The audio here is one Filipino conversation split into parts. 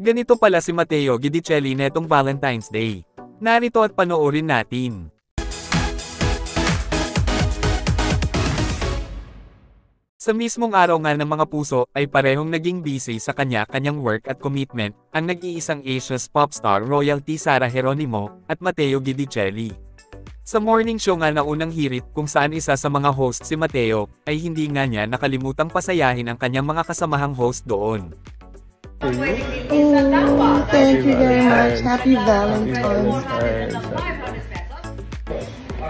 Ganito pala si Matteo Guidicelli netong Valentine's Day. Narito at panoorin natin. Sa mismong araw nga ng mga puso ay parehong naging busy sa kanya-kanyang work at commitment, ang nag-iisang Asia's popstar royalty Sara Geronimo at Matteo Guidicelli. Sa morning show nga na unang hirit kung saan isa sa mga host si Matteo, ay hindi nga niya nakalimutang pasayahin ang kanyang mga kasamahang host doon. Oh, thank you very much. Happy Valentine's.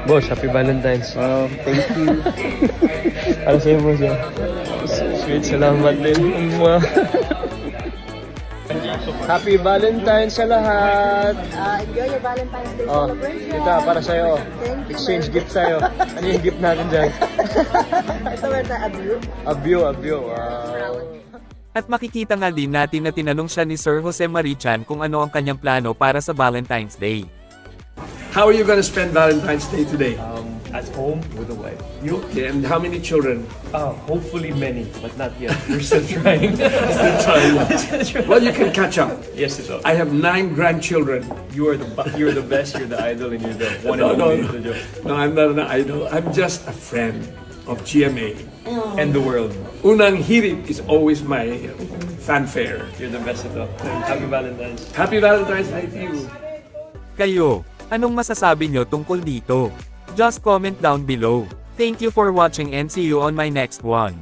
Boss, happy Valentine's. Thank you. Para sa'yo, boss. Sweet, salamat din. Happy Valentine's sa lahat. Enjoy your Valentine's Day celebration. Ito, para sa'yo. Exchange gift sa'yo. Ano yung gift natin dyan? Ito wala abyo. Abyo. Wow. At makikita nga din natin na tinanong siya ni Sir Jose Marichan kung ano ang kanyang plano para sa Valentine's Day. How are you going to spend Valentine's Day today? At home with the wife. You? Okay, and how many children? Hopefully many, but not yet. We're still trying. Well, you can catch up. Yes, ito. I have 9 grandchildren. You're the best, you're the idol, and you're the one No, and no, only. no. No, I'm not an idol. I'm just a friend of GMA. And the world. Unang hirit is always my fanfare. You're the best ito. Happy Valentine's. Happy Valentine's Day to you. Kayo, anong masasabi nyo tungkol dito? Just comment down below. Thank you for watching and see you on my next one.